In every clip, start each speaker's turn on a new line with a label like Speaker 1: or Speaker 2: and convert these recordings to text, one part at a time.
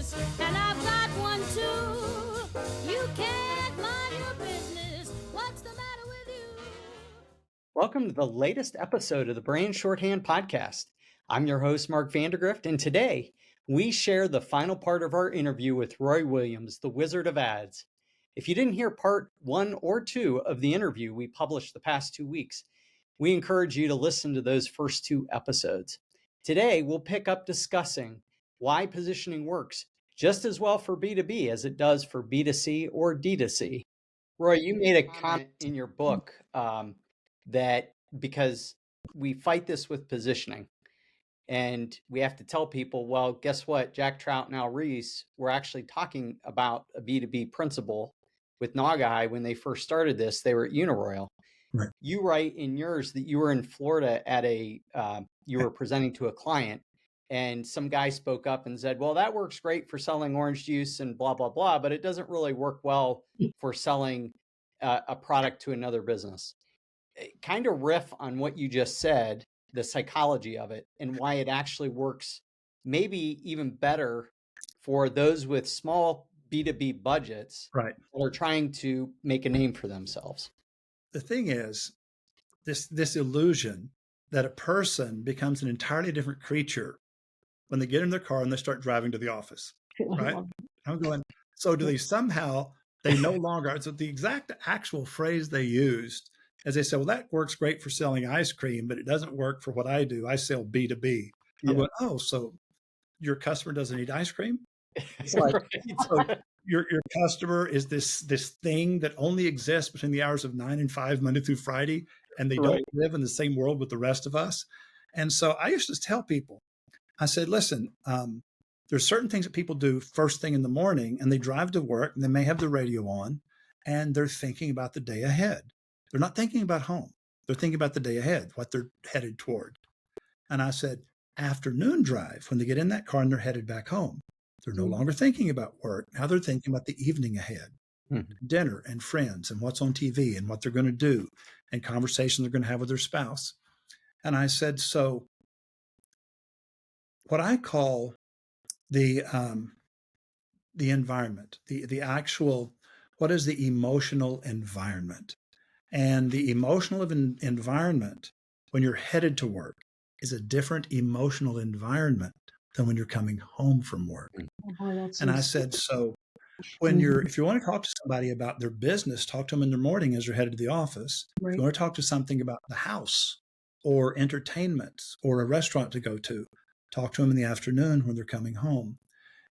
Speaker 1: business, and I've got one too. You can't mind your business. What's the matter with you?
Speaker 2: Welcome to the latest episode of the Brand Shorthand Podcast. I'm your host, Mark Vandergrift, and today we share the final part of our interview with Roy Williams, the Wizard of Ads. If you didn't hear part 1 or 2 of the interview we published the past 2 weeks, we encourage you to listen to those first 2 episodes. Today, we'll pick up discussing why positioning works just as well for B2B as it does for B2C or D2C. Roy, you made a comment in your book that because we fight this with positioning and we have to tell people, well, guess what? Jack Trout and Al Reese were actually talking about a B2B principle with Naugahyde when they first started this. They were at Uniroyal.
Speaker 3: Right.
Speaker 2: You write in yours that you were in Florida at you were presenting to a client, and some guy spoke up and said, well, that works great for selling orange juice and blah, blah, blah, but it doesn't really work well for selling a product to another business. Kind of riff on what you just said, the psychology of it, and why it actually works maybe even better for those with small B2B budgets
Speaker 3: Right.
Speaker 2: that are trying to make a name for themselves.
Speaker 3: The thing is, this illusion that a person becomes an entirely different creature when they get in their car and they start driving to the office, right? I'm going, so do they somehow, they no longer, so the exact actual phrase they used, as they said, well, that works great for selling ice cream, but it doesn't work for what I do. I sell B2B.
Speaker 2: Yeah.
Speaker 3: I'm going, oh, so your customer doesn't eat ice cream? It's like, so your customer is this thing that only exists between the hours of 9 and 5, Monday through Friday, and they don't live in the same world with the rest of us. And so I used to tell people, I said, listen, there's certain things that people do first thing in the morning, and they drive to work, and they may have the radio on, and they're thinking about the day ahead. They're not thinking about home. They're thinking about the day ahead, what they're headed toward. And I said, afternoon drive, when they get in that car and they're headed back home, they're no longer thinking about work. Now they're thinking about the evening ahead, dinner and friends and what's on TV and what they're going to do and conversations they're going to have with their spouse. And I said, so what I call the environment, the actual, what is the emotional environment? And the emotional environment when you're headed to work is a different emotional environment than when you're coming home from work. And I said, so when if you want to talk to somebody about their business, talk to them in the morning as they're headed to the office. Right. If you want to talk to something about the house or entertainment or a restaurant to go to, talk to them in the afternoon when they're coming home.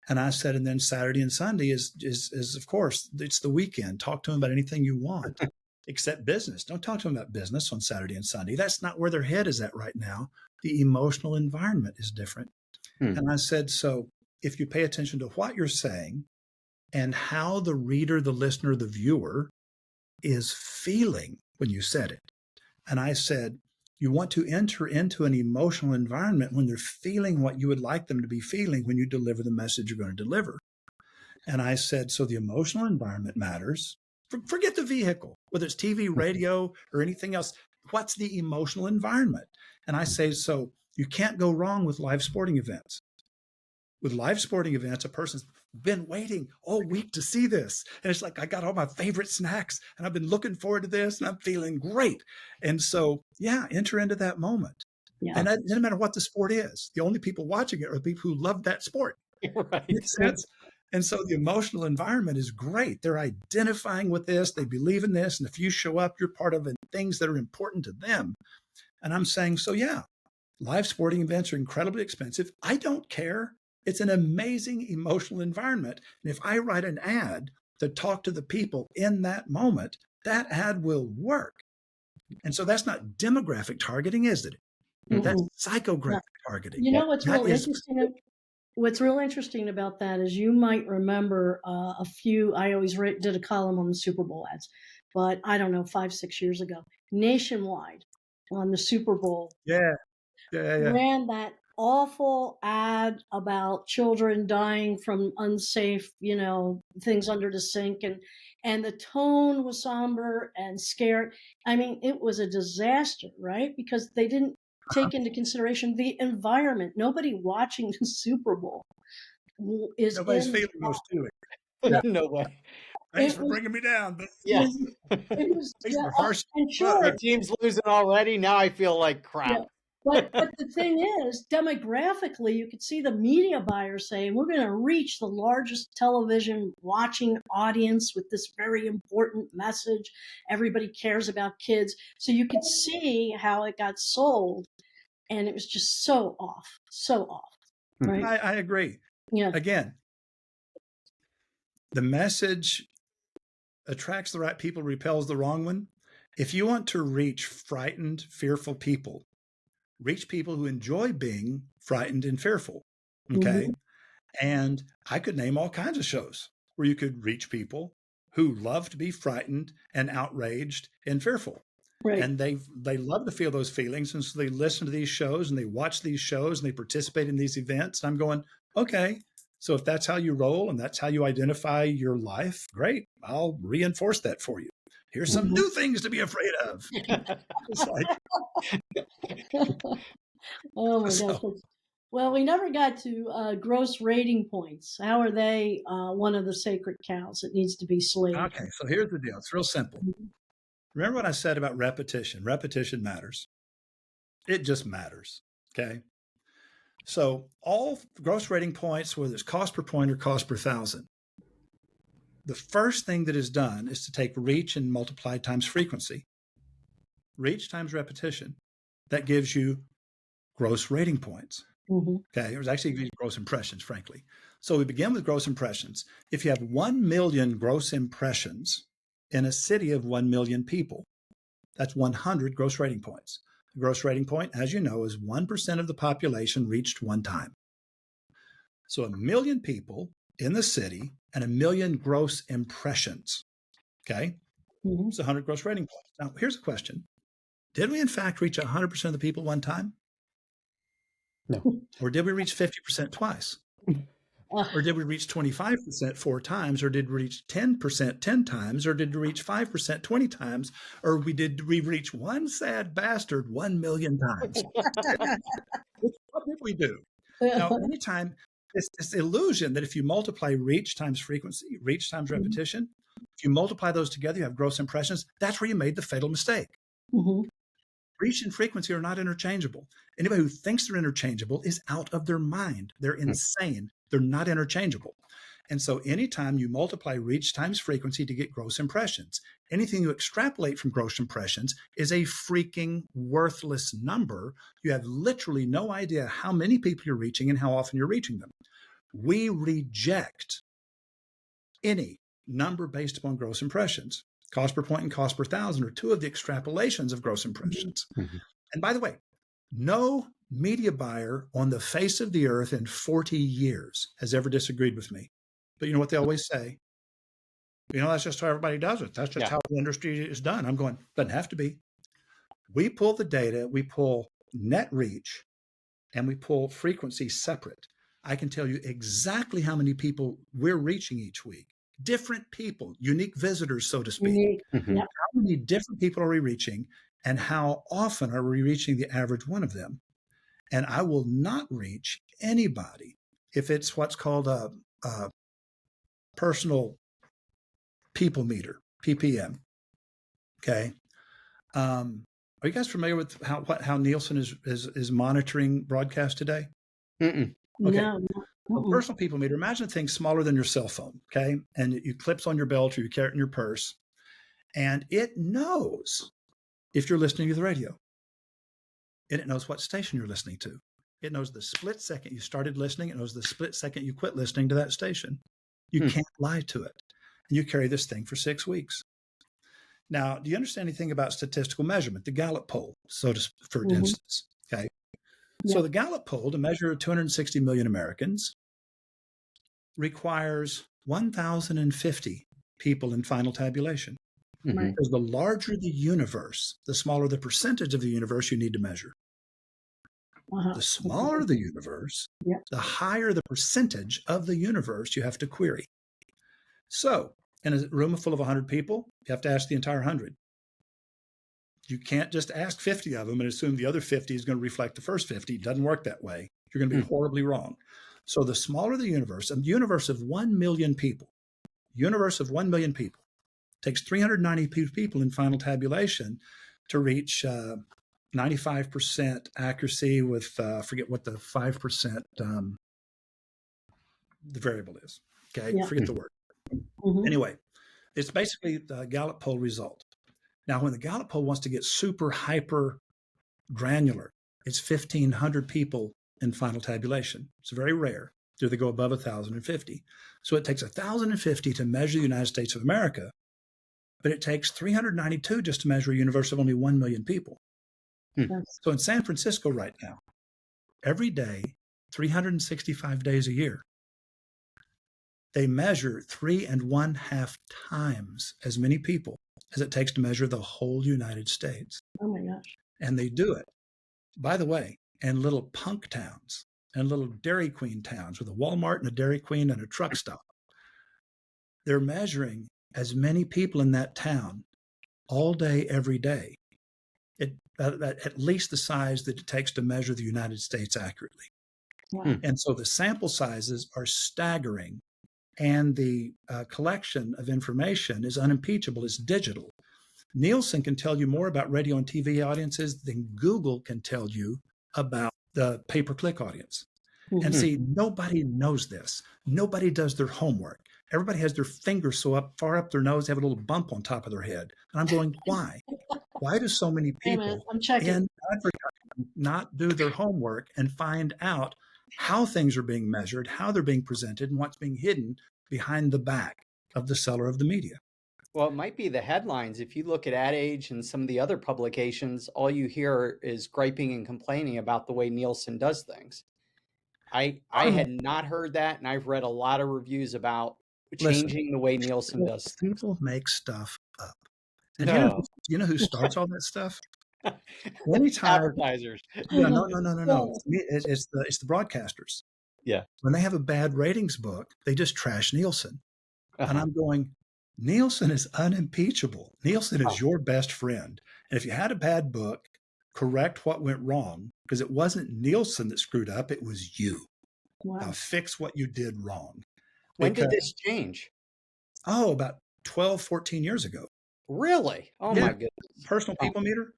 Speaker 3: And I said, and then Saturday and Sunday is of course, it's the weekend. Talk to them about anything you want except business. Don't talk to them about business on Saturday and Sunday. That's not where their head is at right now. The emotional environment is different. And I said, so if you pay attention to what you're saying and how the reader, the listener, the viewer is feeling when you said it. And I said, you want to enter into an emotional environment when they're feeling what you would like them to be feeling when you deliver the message you're going to deliver. And I said, so the emotional environment matters. Forget the vehicle, whether it's TV, radio, or anything else. What's the emotional environment? And I say, so you can't go wrong with live sporting events. With live sporting events, a person's been waiting all week to see this. And it's like, I got all my favorite snacks and I've been looking forward to this and I'm feeling great. And so, yeah, enter into that moment. Yeah. And it doesn't matter what the sport is. The only people watching it are the people who love that sport.
Speaker 2: Right.
Speaker 3: Makes sense? And so the emotional environment is great. They're identifying with this. They believe in this. And if you show up, you're part of things that are important to them. And I'm saying, so yeah, live sporting events are incredibly expensive. I don't care. It's an amazing emotional environment. And if I write an ad to talk to the people in that moment, that ad will work. And so that's not demographic targeting, is it? Mm-hmm. That's psychographic targeting.
Speaker 4: You know what's real interesting? What's real interesting about that is you might remember I always did a column on the Super Bowl ads, but I don't know, 5-6 years ago, nationwide on the Super Bowl.
Speaker 3: Yeah.
Speaker 4: Ran that awful ad about children dying from unsafe, things under the sink. And the tone was somber and scared. I mean, it was a disaster, right? Because they didn't take into consideration the environment. Nobody watching the Super Bowl is
Speaker 3: Nobody's
Speaker 4: in.
Speaker 3: feeling those feelings.
Speaker 4: Yeah,
Speaker 2: No way.
Speaker 3: Thanks
Speaker 4: it
Speaker 3: for
Speaker 4: was.
Speaker 3: bringing me down, but
Speaker 2: Yeah.
Speaker 4: It was.
Speaker 3: thanks
Speaker 4: Yeah.
Speaker 3: for
Speaker 4: Oh,
Speaker 3: harsh.
Speaker 4: and
Speaker 2: The
Speaker 4: sure.
Speaker 2: team's losing already. Now I feel like
Speaker 4: Yeah.
Speaker 2: crap.
Speaker 4: But the thing is, demographically, you could see the media buyers saying we're going to reach the largest television watching audience with this very important message. Everybody cares about kids, so you could see how it got sold, and it was just so off, right?
Speaker 3: I agree.
Speaker 4: Yeah.
Speaker 3: Again, the message attracts the right people, repels the wrong one. If you want to reach frightened, fearful people, reach people who enjoy being frightened and fearful. Okay.
Speaker 4: Mm-hmm.
Speaker 3: And I could name all kinds of shows where you could reach people who love to be frightened and outraged and fearful.
Speaker 4: Right.
Speaker 3: And they love to feel those feelings. And so they listen to these shows and they watch these shows and they participate in these events. And I'm going, okay, so if that's how you roll and that's how you identify your life, great. I'll reinforce that for you. Here's some
Speaker 4: Mhm.
Speaker 3: new things to be afraid of. It's like,
Speaker 4: Oh my
Speaker 3: so,
Speaker 4: gosh. Well, we never got to gross rating points. How are they one of the sacred cows that needs to be slayed?
Speaker 3: okay, so here's the deal. It's real simple.
Speaker 4: Mhm.
Speaker 3: Remember what I said about repetition? Repetition matters. It just matters. Okay. So all gross rating points, whether it's cost per point or cost per thousand, the first thing that is done is to take reach and multiply times frequency. Reach times repetition. That gives you gross rating points.
Speaker 4: Mhm.
Speaker 3: Okay. It was actually gross impressions, frankly. So we begin with gross impressions. If you have 1 million gross impressions in a city of 1 million people, that's 100 gross rating points. The gross rating point, as you know, is 1% of the population reached one time. So 1 million people in the city and 1 million gross impressions. Okay.
Speaker 4: Mhm.
Speaker 3: It's 100 gross rating points. Now, here's a question. Did we in fact reach 100% of the people one time?
Speaker 2: No.
Speaker 3: Or did we reach 50% twice? Or did we reach 25% 4 times? Or did we reach 10% 10 times? Or did we reach 5% 20 times? Or did we reach one sad bastard 1 million times? What did we do? Now, anytime this illusion that if you multiply reach times frequency, reach times repetition, if you multiply those together, you have gross impressions. That's where you made the fatal mistake.
Speaker 4: Mhm.
Speaker 3: Reach and frequency are not interchangeable. Anybody who thinks they're interchangeable is out of their mind. They're insane. They're not interchangeable. And so anytime you multiply reach times frequency to get gross impressions, anything you extrapolate from gross impressions is a freaking worthless number. You have literally no idea how many people you're reaching and how often you're reaching them. We reject any number based upon gross impressions. Cost per point and cost per thousand are two of the extrapolations of gross impressions.
Speaker 2: Mhm.
Speaker 3: And by the way, no media buyer on the face of the earth in 40 years has ever disagreed with me. But you know what they always say? That's just how everybody does it. That's just
Speaker 2: Yeah.
Speaker 3: how the industry is done. I'm going, doesn't have to be. We pull the data, we pull net reach, and we pull frequency separate. I can tell you exactly how many people we're reaching each week. Different people, unique visitors, so to speak.
Speaker 4: Unique.
Speaker 2: Mhm.
Speaker 4: Yep.
Speaker 3: How many different people are we reaching, and how often are we reaching the average one of them? And I will not reach anybody if it's what's called a personal people meter, PPM. Okay. Are you guys familiar with how Nielsen is monitoring broadcast today?
Speaker 2: Mm-mm.
Speaker 3: Okay.
Speaker 4: No.
Speaker 3: A personal people meter, imagine a thing smaller than your cell phone, okay? And it clips on your belt or you carry it in your purse. And it knows if you're listening to the radio. And it knows what station you're listening to. It knows the split second you started listening. It knows the split second you quit listening to that station. You can't lie to it. And you carry this thing for 6 weeks. Now, do you understand anything about statistical measurement? The Gallup poll, for instance, okay? So
Speaker 4: Yep.
Speaker 3: the Gallup poll to measure 260 million Americans requires 1,050 people in final tabulation.
Speaker 2: Mhm.
Speaker 3: Because the larger the universe, the smaller the percentage of the universe you need to measure.
Speaker 4: Uh-huh.
Speaker 3: The smaller the universe,
Speaker 4: Yep.
Speaker 3: the higher the percentage of the universe you have to query. So in a room full of 100 people, you have to ask the entire 100. You can't just ask 50 of them and assume the other 50 is going to reflect the first 50. It doesn't work that way. You're going to be horribly wrong. So the smaller the universe, and the universe of 1 million people, takes 392 people in final tabulation to reach 95% accuracy with, forget what the 5% the variable is. Okay,
Speaker 4: Yeah.
Speaker 3: forget the word.
Speaker 4: Mhm.
Speaker 3: Anyway, it's basically the Gallup poll result. Now, when the Gallup poll wants to get super hyper granular, it's 1,500 people in final tabulation. It's very rare. Do they go above 1,050? So it takes 1,050 to measure the United States of America, but it takes 392 just to measure a universe of only 1 million people.
Speaker 4: Yes.
Speaker 3: So in San Francisco right now, every day, 365 days a year, they measure 3.5 times as many people as it takes to measure the whole United States.
Speaker 4: Oh my gosh.
Speaker 3: And they do it, by the way, in little punk towns and little Dairy Queen towns with a Walmart and a Dairy Queen and a truck stop. They're measuring as many people in that town all day, every day, at least the size that it takes to measure the United States accurately.
Speaker 4: Wow.
Speaker 3: And so the sample sizes are staggering, and the collection of information is unimpeachable. It's digital. Nielsen can tell you more about radio and TV audiences than Google can tell you about the pay-per-click audience. And see, nobody knows this. Nobody does their homework. Everybody has their fingers so far up their nose, they have a little bump on top of their head. And I'm going, why? Why do so many
Speaker 4: Wait a minute,
Speaker 3: people
Speaker 4: I'm checking.
Speaker 3: in advertising not do their homework and find out how things are being measured, how they're being presented, and what's being hidden behind the back of the seller of the media?
Speaker 2: Well, it might be the headlines. If you look at Ad Age and some of the other publications, all you hear is griping and complaining about the way Nielsen does things. I had not heard that, and I've read a lot of reviews about changing the way Nielsen does things.
Speaker 3: People make stuff up. And
Speaker 2: No.
Speaker 3: you know who starts all that stuff? Anytime.
Speaker 2: Advertisers.
Speaker 3: Yeah, no. It's the broadcasters.
Speaker 2: Yeah.
Speaker 3: When they have a bad ratings book, they just trash Nielsen. And
Speaker 2: Uh-huh.
Speaker 3: I'm going, Nielsen is unimpeachable. Nielsen is your best friend. And if you had a bad book, correct what went wrong, because it wasn't Nielsen that screwed up, it was you.
Speaker 4: Wow.
Speaker 3: Now fix what you did wrong.
Speaker 2: When did this change?
Speaker 3: Oh, about 12, 14 years ago.
Speaker 2: Really? Oh
Speaker 3: Yeah.
Speaker 2: my goodness.
Speaker 3: Personal people meter?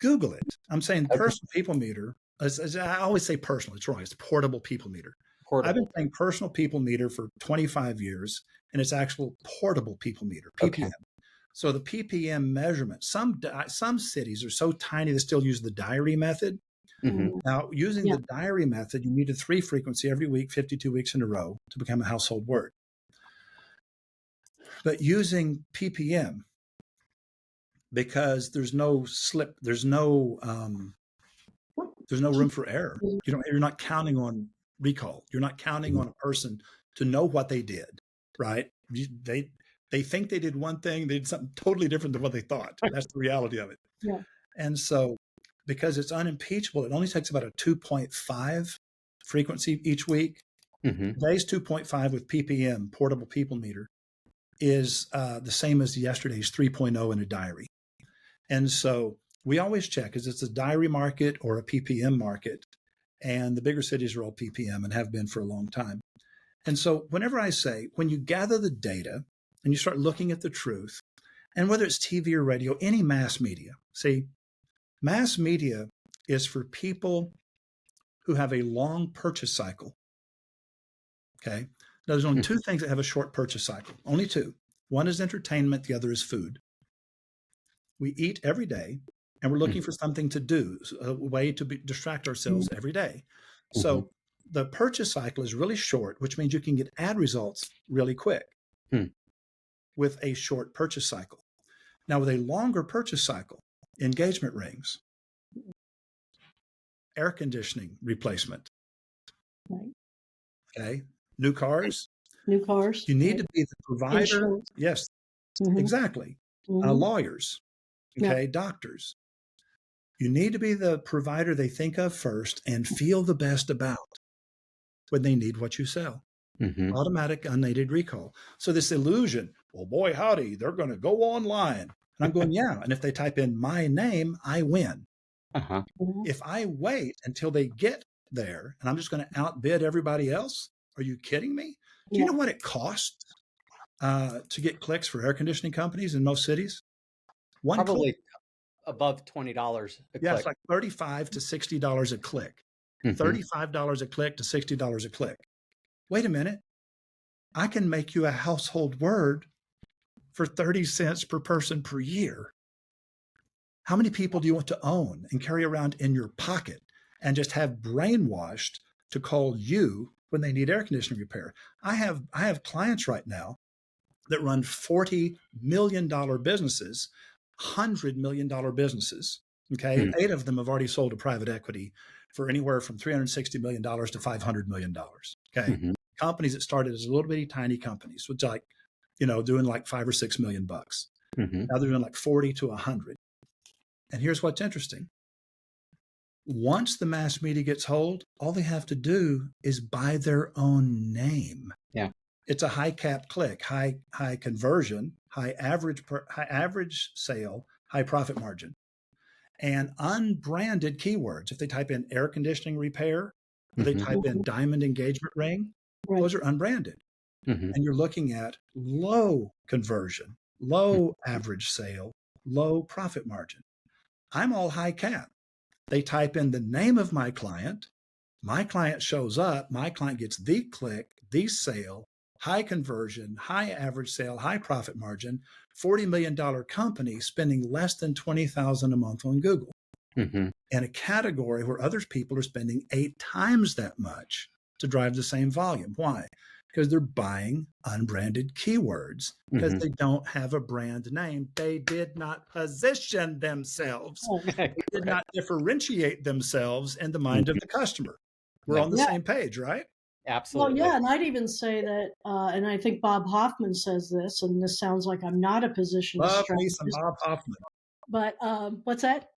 Speaker 3: Google it. I'm saying personal people meter. As I always say personal. It's wrong. It's portable people meter.
Speaker 2: Portable.
Speaker 3: I've been saying personal people meter for 25 years, and it's actual portable people meter, PPM.
Speaker 2: Okay.
Speaker 3: So the PPM measurement, some cities are so tiny they still use the diary method.
Speaker 2: Mhm.
Speaker 3: Now, using the diary method, you need a 3 frequency every week, 52 weeks in a row to become a household word. But using PPM, because there's no slip, there's no room for error. You're not counting on recall. You're not counting on a person to know what they did, right? They think they did one thing, they did something totally different than what they thought. That's the reality of it.
Speaker 4: Yeah.
Speaker 3: And so, because it's unimpeachable, it only takes about a 2.5 frequency each week. Today's 2.5 with PPM, portable people meter, is the same as yesterday's 3.0 in a diary. And so we always check, is it's a diary market or a PPM market? And the bigger cities are all PPM and have been for a long time. And so whenever I say, when you gather the data and you start looking at the truth, and whether it's TV or radio, any mass media, see, mass media is for people who have a long purchase cycle. Okay. Now, there's only two things that have a short purchase cycle, only two. One is entertainment, the other is food. We eat every day, and we're looking for something to do, a way to distract ourselves every day. So the purchase cycle is really short, which means you can get ad results really quick with a short purchase cycle. Now, with a longer purchase cycle, engagement rings, air conditioning replacement,
Speaker 4: Right.
Speaker 3: okay, new cars.
Speaker 4: New cars.
Speaker 3: You need to be the provider.
Speaker 4: Insurance.
Speaker 3: Yes,
Speaker 4: Mhm.
Speaker 3: exactly.
Speaker 4: Mhm.
Speaker 3: Lawyers, okay, doctors. You need to be the provider they think of first and feel the best about when they need what you sell. Automatic unaided recall. So this illusion, well, boy, howdy, they're going to go online. And I'm going, yeah. And if they type in my name, I win.
Speaker 2: Uh-huh.
Speaker 4: Mhm.
Speaker 3: If I wait until they get there and I'm just going to outbid everybody else? Are you kidding me? Do you know what it costs to get clicks for air conditioning companies in most cities? One
Speaker 2: Probably
Speaker 3: click.
Speaker 2: above $20 a
Speaker 3: Yeah,
Speaker 2: click.
Speaker 3: it's like $35 to $60 a click. $35 a click to $60 a click. Wait a minute. I can make you a household word for 30 cents per person per year. How many people do you want to own and carry around in your pocket and just have brainwashed to call you when they need air conditioning repair? I have clients right now that run $40 million businesses, $100 million businesses. Okay. 8 of them have already sold to private equity for anywhere from $360 million to $500 million. Okay. Companies that started as little bitty tiny companies, which like, doing like $5 or $6 million bucks. Now they're doing like 40 to 100. And here's what's interesting. Once the mass media gets hold, all they have to do is buy their own name.
Speaker 2: Yeah.
Speaker 3: It's a high cap click, high conversion, high average sale, high profit margin, and unbranded keywords. If they type in air conditioning repair, or they type in diamond engagement ring, those are unbranded. And you're looking at low conversion, low average sale, low profit margin. I'm all high cap. They type in the name of my client shows up, my client gets the click, the sale, high conversion, high average sale, high profit margin, $40 million company spending less than $20,000 a month on Google. In a category where other people are spending 8 times that much to drive the same volume. Why? Because they're buying unbranded keywords because they don't have a brand name. They did not position themselves. They did not differentiate themselves in the mind of the customer. We're on the same page, right?
Speaker 2: Absolutely.
Speaker 4: Well, yeah, and I'd even say that, and I think Bob Hoffman says this, and this sounds like I'm not a position
Speaker 3: Love
Speaker 4: strategist.
Speaker 3: me some Bob Hoffman.
Speaker 4: But what's that?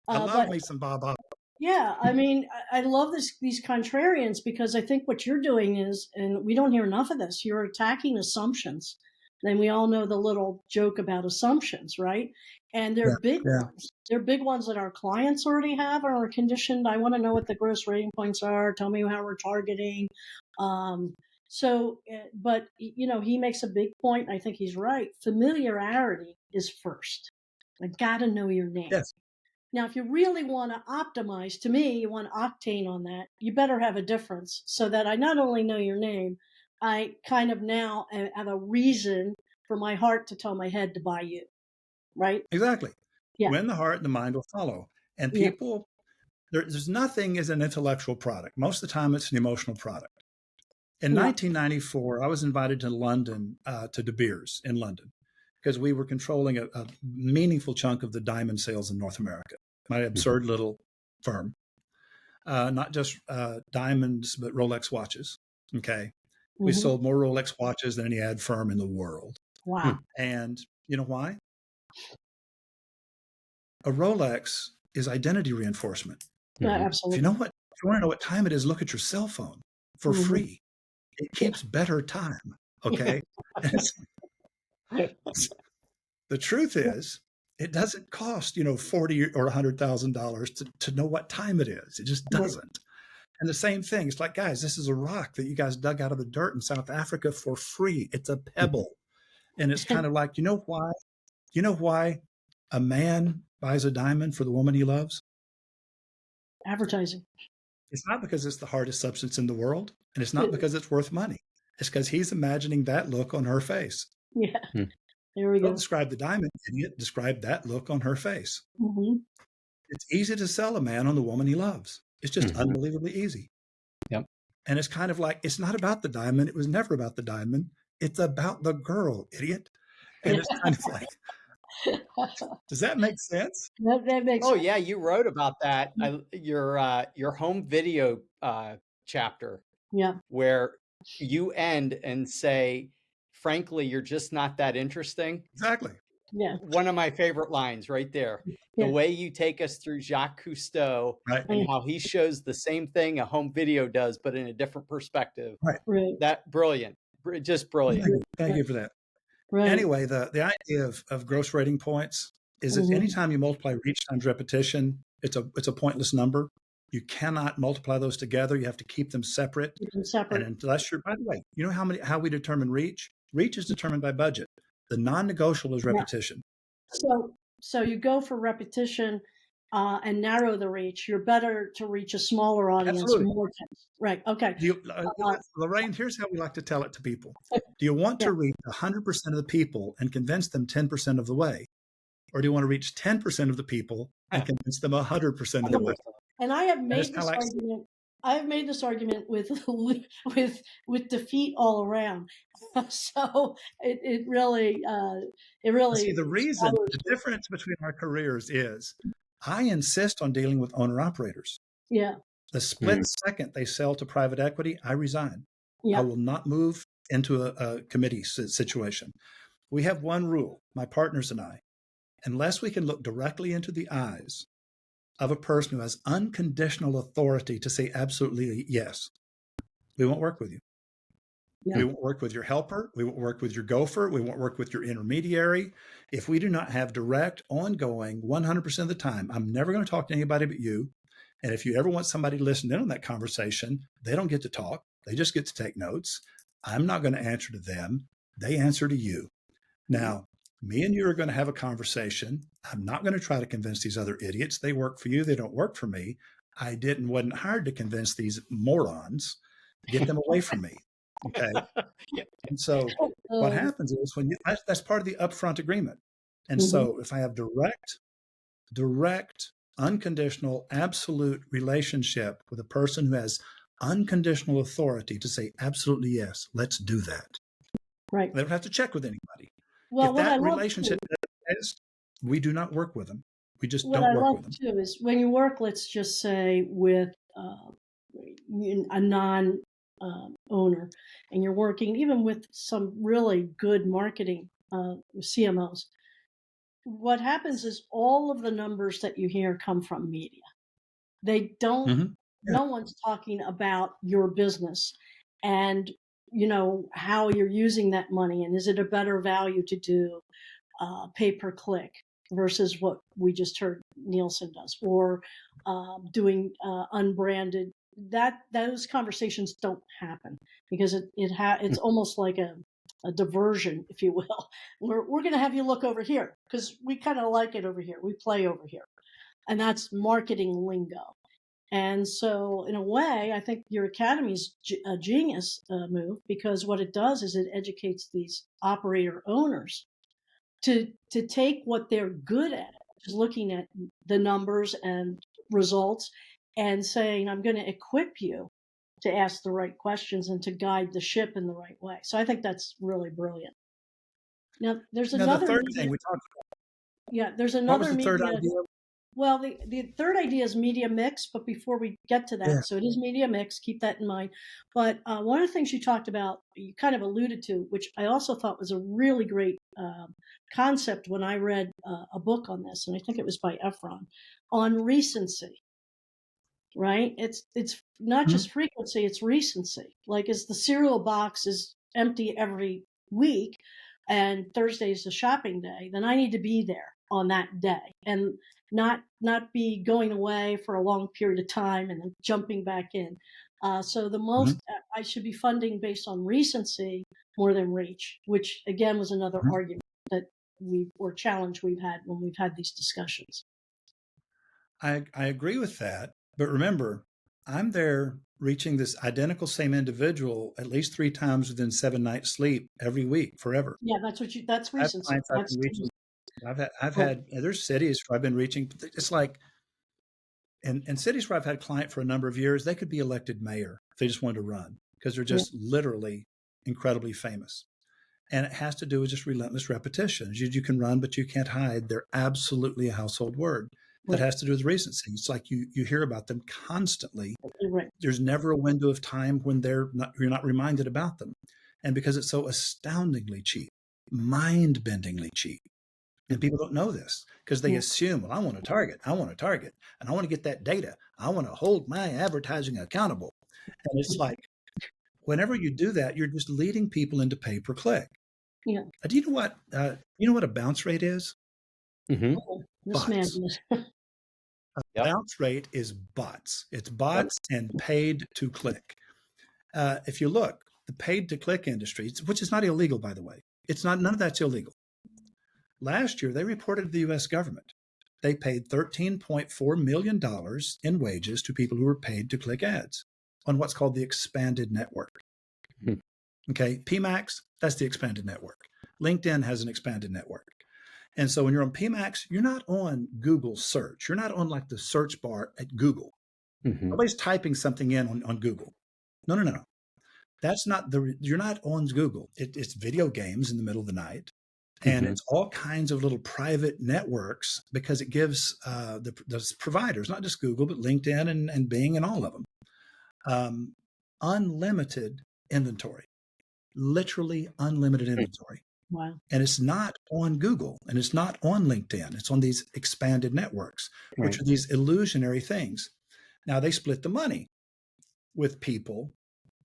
Speaker 3: I love me some Bob Hoffman.
Speaker 4: Yeah, I mean, I love these contrarians because I think what you're doing is, and we don't hear enough of this, you're attacking assumptions. And we all know the little joke about assumptions, right? And they're big ones. They're big ones that our clients already have or are conditioned. I want to know what the gross rating points are. Tell me how we're targeting. But he makes a big point. I think he's right. Familiarity is first. I got to know your name.
Speaker 3: Yes.
Speaker 4: Now, if you really want to optimize, to me, you want octane on that, you better have a difference so that I not only know your name, I kind of now have a reason for my heart to tell my head to buy you, right?
Speaker 3: Exactly.
Speaker 4: Yeah.
Speaker 3: When the heart and the mind will follow. And people, there's nothing is an intellectual product. Most of the time, it's an emotional product. In 1994, I was invited to London, to De Beers in London, because we were controlling a meaningful chunk of the diamond sales in North America. My absurd little firm, not just diamonds, but Rolex watches. Okay. We sold more Rolex watches than any ad firm in the world.
Speaker 4: Wow.
Speaker 3: And you know why? A Rolex is identity reinforcement.
Speaker 4: Absolutely.
Speaker 3: If you want to know what time it is, look at your cell phone for free. It keeps better time. Okay. The truth is, it doesn't cost, $40,000 or $100,000 to know what time it is. It just doesn't. And the same thing, it's like, guys, this is a rock that you guys dug out of the dirt in South Africa for free. It's a pebble. And it's kind of like, you know why a man buys a diamond for the woman he loves?
Speaker 4: Advertising.
Speaker 3: It's not because it's the hardest substance in the world, and it's not because it's worth money. It's because he's imagining that look on her face.
Speaker 4: Yeah. There we go.
Speaker 3: Don't describe the diamond, idiot. Describe that look on her face. It's easy to sell a man on the woman he loves. It's just unbelievably easy.
Speaker 2: Yep.
Speaker 3: And it's kind of like, it's not about the diamond. It was never about the diamond. It's about the girl, idiot. And it's kind of like, does that make sense?
Speaker 4: That makes sense.
Speaker 2: Yeah, you wrote about that. Your home video chapter.
Speaker 4: Yeah.
Speaker 2: Where you end and say, frankly, you're just not that interesting.
Speaker 3: Exactly.
Speaker 4: Yeah.
Speaker 2: One of my favorite lines right there. The way you take us through Jacques Cousteau and how he shows the same thing a home video does, but in a different perspective.
Speaker 4: Right.
Speaker 2: That brilliant. Just brilliant.
Speaker 3: Thank you for that.
Speaker 4: Right.
Speaker 3: Anyway, the idea of gross rating points is that anytime you multiply reach times repetition, it's a pointless number. You cannot multiply those together. You have to keep them separate.
Speaker 4: Keep them
Speaker 3: And
Speaker 4: separate.
Speaker 3: unless you're, by the way, you know how we determine reach? Reach is determined by budget. The non-negotiable is
Speaker 4: Yeah.
Speaker 3: repetition.
Speaker 4: So you go for repetition and narrow the reach. You're better to reach a smaller audience
Speaker 3: Absolutely.
Speaker 4: more times. Right. Okay.
Speaker 3: Lorraine, here's how we like to tell it to people. Do you want to reach 100% of the people and convince them 10% of the way? Or do you want to reach 10% of the people and convince them 100% of the way?
Speaker 4: And I have made
Speaker 3: That's
Speaker 4: this
Speaker 3: how I-
Speaker 4: argument. I have made this argument with with defeat all around. So it really
Speaker 3: See, the difference between our careers is I insist on dealing with owner-operators.
Speaker 4: Yeah.
Speaker 3: The split second they sell to private equity, I resign.
Speaker 4: Yeah.
Speaker 3: I will not move into a committee situation. We have one rule, my partners and I, unless we can look directly into the eyes of a person who has unconditional authority to say absolutely yes, we won't work with you.
Speaker 4: Yeah.
Speaker 3: We won't work with your helper. We won't work with your gopher. We won't work with your intermediary. If we do not have direct, ongoing, 100% of the time, I'm never going to talk to anybody but you. And if you ever want somebody to listen in on that conversation, they don't get to talk. They just get to take notes. I'm not going to answer to them. They answer to you. Now, me and you are going to have a conversation. I'm not going to try to convince these other idiots. They work for you. They don't work for me. I wasn't hired to convince these morons. Get them away from me. Okay. And so what happens is that's part of the upfront agreement. And so if I have direct, unconditional, absolute relationship with a person who has unconditional authority to say absolutely yes, let's do that.
Speaker 4: Right.
Speaker 3: They don't have to check with anybody.
Speaker 4: Well,
Speaker 3: if that relationship is, we do not work with them. We just don't work with them.
Speaker 4: What I love too is when you work, let's just say with a non owner, and you're working even with some really good marketing CMOs. What happens is all of the numbers that you hear come from media. They don't. No one's talking about your business and how you're using that money, and is it a better value to do pay per click versus what we just heard Nielsen does, or doing unbranded. Those conversations don't happen because it's almost like a diversion, if you will. We're going to have you look over here because we kind of like it over here. We play over here, and that's marketing lingo. And so, in a way, I think your academy's a genius move, because what it does is it educates these operator owners to take what they're good at, which is looking at the numbers and results, and saying, I'm going to equip you to ask the right questions and to guide the ship in the right way. So I think that's really brilliant. Now, there's another
Speaker 3: the third thing we talked about.
Speaker 4: Yeah, there's
Speaker 3: What
Speaker 4: another
Speaker 3: was the third
Speaker 4: media.
Speaker 3: idea?
Speaker 4: Well, the third idea is media mix, but before we get to that, so it is media mix, keep that in mind. But one of the things you talked about, you kind of alluded to, which I also thought was a really great concept when I read a book on this, and I think it was by Efron, on recency, right? It's not just frequency, it's recency. Like, as the cereal box is empty every week and Thursday is the shopping day, then I need to be there on that day and not be going away for a long period of time and then jumping back in. So the most I should be funding based on recency more than reach, which again was another argument that challenge we've had when we've had these discussions.
Speaker 3: I agree with that, but remember, I'm there reaching this identical same individual at least 3 times within 7 nights sleep every week forever.
Speaker 4: Yeah, that's recency.
Speaker 3: I've had there's cities where I've been reaching. It's like, in cities where I've had client for a number of years, they could be elected mayor if they just wanted to run, because they're just literally incredibly famous. And it has to do with just relentless repetition. You can run, but you can't hide. They're absolutely a household word. That has to do with recency. It's like you hear about them constantly.
Speaker 4: Right.
Speaker 3: There's never a window of time when you're not reminded about them. And because it's so astoundingly cheap, mind-bendingly cheap, and people don't know this because they assume, well, I want to target, and I want to get that data. I want to hold my advertising accountable. And it's like, whenever you do that, you're just leading people into pay per click.
Speaker 4: Yeah.
Speaker 3: Do you know what a bounce rate is?
Speaker 4: This man.
Speaker 2: Yep.
Speaker 3: Bounce rate is bots. It's
Speaker 2: Yep.
Speaker 3: bots and paid to click. If you look, the paid to click industry, which is not illegal, by the way, none of that's illegal. Last year, they reported to the US government. They paid $13.4 million in wages to people who were paid to click ads on what's called the expanded network.
Speaker 2: Hmm.
Speaker 3: Okay, PMAX, that's the expanded network. LinkedIn has an expanded network. And so when you're on PMAX, you're not on Google search. You're not on like the search bar at Google.
Speaker 2: Mhm.
Speaker 3: Nobody's typing something in on Google. No. That's not you're not on Google. It's video games in the middle of the night. And
Speaker 2: Mhm.
Speaker 3: it's all kinds of little private networks because it gives the providers, not just Google, but LinkedIn and Bing and all of them, unlimited inventory, literally unlimited inventory.
Speaker 4: Wow.
Speaker 3: And it's not on Google and it's not on LinkedIn. It's on these expanded networks, which
Speaker 2: Right.
Speaker 3: are these illusionary things. Now they split the money with people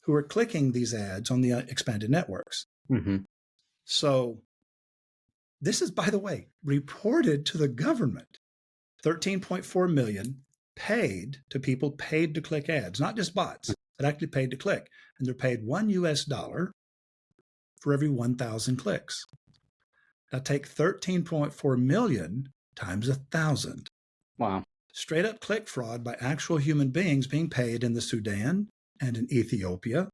Speaker 3: who are clicking these ads on the expanded networks.
Speaker 2: Mhm.
Speaker 3: So this is, by the way, reported to the government. 13.4 million paid to people paid to click ads, not just bots, but actually paid to click. And they're paid $1 for every 1,000 clicks. Now take 13.4 million times 1,000.
Speaker 2: Wow.
Speaker 3: Straight up click fraud by actual human beings being paid in the Sudan and in Ethiopia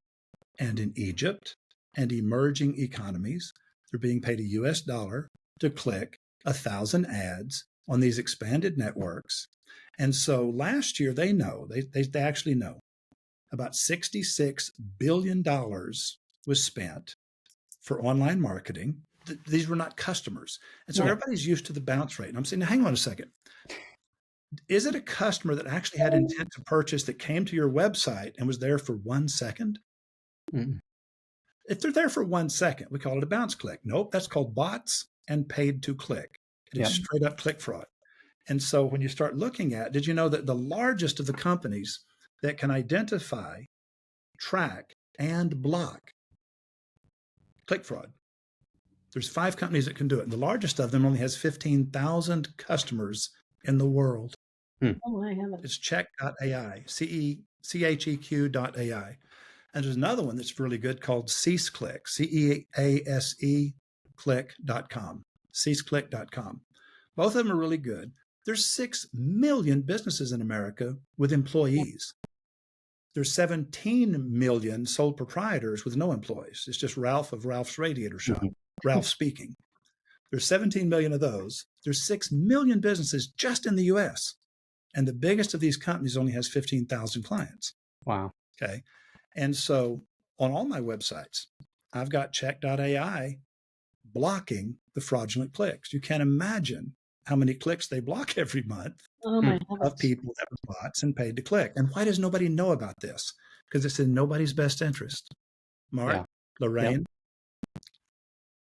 Speaker 3: and in Egypt and emerging economies. They're being paid a US dollar to click 1,000 ads on these expanded networks. And so last year, they actually know about $66 billion was spent for online marketing. These were not customers. And so
Speaker 2: Yeah.
Speaker 3: everybody's used to the bounce rate. And I'm saying, now, hang on a second. Is it a customer that actually had intent to purchase that came to your website and was there for 1 second?
Speaker 2: Mm.
Speaker 3: If they're there for 1 second, we call it a bounce click. Nope, that's called bots and paid to click. It is
Speaker 2: Yep.
Speaker 3: straight up click fraud. And so when you start looking at, did you know that the largest of the companies that can identify, track, and block click fraud, there's 5 companies that can do it. And the largest of them only has 15,000 customers in the world.
Speaker 4: Oh, I haven't.
Speaker 3: It's check.ai, CHEQ.ai. And there's another one that's really good called CeaseClick, CEASE click.com, CeaseClick.com. Both of them are really good. There's 6 million businesses in America with employees. There's 17 million sole proprietors with no employees. It's just Ralph of Ralph's Radiator Shop, Ralph speaking. There's 17 million of those. There's 6 million businesses just in the US. And the biggest of these companies only has 15,000 clients.
Speaker 2: Wow.
Speaker 3: Okay. And so on all my websites, I've got check.ai blocking the fraudulent clicks. You can't imagine how many clicks they block every month
Speaker 4: Oh my
Speaker 3: of
Speaker 4: heavens.
Speaker 3: people that were bots and paid to click. And why does nobody know about this? Because it's in nobody's best interest. Mark,
Speaker 2: Yeah.
Speaker 3: Lorraine, if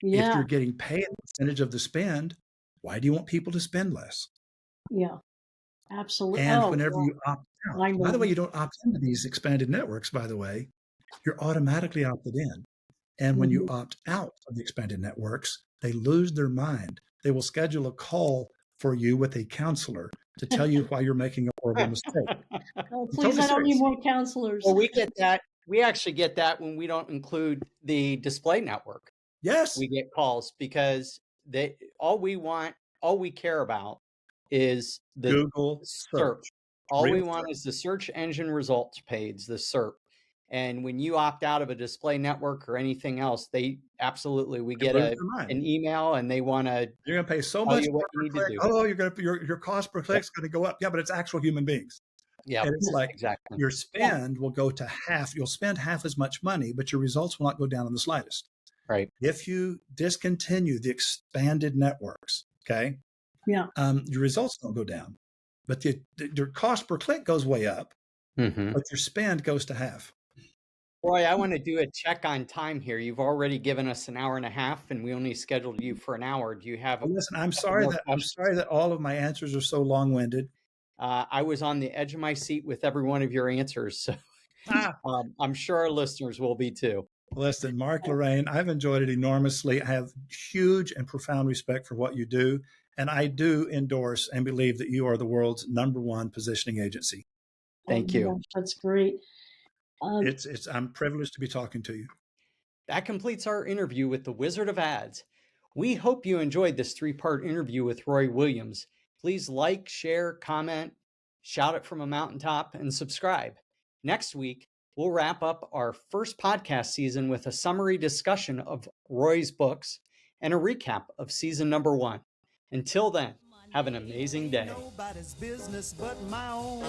Speaker 4: Yeah.
Speaker 3: you're getting paid a percentage of the spend, why do you want people to spend less?
Speaker 4: Yeah. Absolutely.
Speaker 3: And
Speaker 4: Oh,
Speaker 3: whenever
Speaker 4: yeah.
Speaker 3: you opt out,
Speaker 4: I
Speaker 3: by the way,
Speaker 4: know.
Speaker 3: you don't opt into these expanded networks, by the way, you're automatically opted in. And when you
Speaker 4: Mhm.
Speaker 3: opt out of the expanded networks, they lose their mind. They will schedule a call for you with a counselor to tell you why you're making a horrible mistake.
Speaker 4: Oh,
Speaker 3: I'm
Speaker 4: please,
Speaker 3: totally
Speaker 4: I don't need
Speaker 3: serious.
Speaker 4: more counselors.
Speaker 2: Well, we get that. We actually get that when we don't include the display network.
Speaker 3: Yes.
Speaker 2: We get calls because all we care about is the
Speaker 3: Google
Speaker 2: SERP.
Speaker 3: search.
Speaker 2: All
Speaker 3: Real
Speaker 2: we want
Speaker 3: search.
Speaker 2: is the search engine results page, the SERP. And when you opt out of a display network or anything else, we
Speaker 3: They
Speaker 2: get
Speaker 3: lose their mind.
Speaker 2: an email and they want to
Speaker 3: You're going to pay so
Speaker 2: tell
Speaker 3: much
Speaker 2: you what
Speaker 3: more
Speaker 2: you
Speaker 3: per
Speaker 2: need to
Speaker 3: click.
Speaker 2: do.
Speaker 3: Oh, your cost per click is going to go up. Yeah, but it's actual human beings.
Speaker 2: Yeah,
Speaker 3: And it's like
Speaker 2: exactly.
Speaker 3: your spend will go to half. You'll spend half as much money, but your results will not go down in the slightest.
Speaker 2: Right.
Speaker 3: If you discontinue the expanded networks, okay,
Speaker 4: Yeah.
Speaker 3: your results don't go down, but your cost per click goes way up,
Speaker 2: Mm-hmm.
Speaker 3: but your spend goes to half.
Speaker 2: Roy, I want to do a check on time here. You've already given us an hour and a half, and we only scheduled you for an hour. Do you have
Speaker 3: Well, listen, I'm
Speaker 2: couple
Speaker 3: sorry
Speaker 2: more
Speaker 3: that
Speaker 2: questions?
Speaker 3: all of my answers are so long-winded.
Speaker 2: I was on the edge of my seat with every one of your answers, so
Speaker 3: Ah,
Speaker 2: I'm sure our listeners will be too.
Speaker 3: listen, Mark, Lorraine, I've enjoyed it enormously. I have huge and profound respect for what you do. And I do endorse and believe that you are the world's #1 positioning agency.
Speaker 2: Thank
Speaker 4: my
Speaker 2: you.
Speaker 4: gosh, that's great.
Speaker 3: I'm privileged to be talking to you.
Speaker 2: That completes our interview with the Wizard of Ads. We hope you enjoyed this 3-part interview with Roy Williams. Please like, share, comment, shout it from a mountaintop, and subscribe. Next week, we'll wrap up our first podcast season with a summary discussion of Roy's books and a recap of season number 1. Until then, have an amazing day.
Speaker 5: Nobody's business but my own.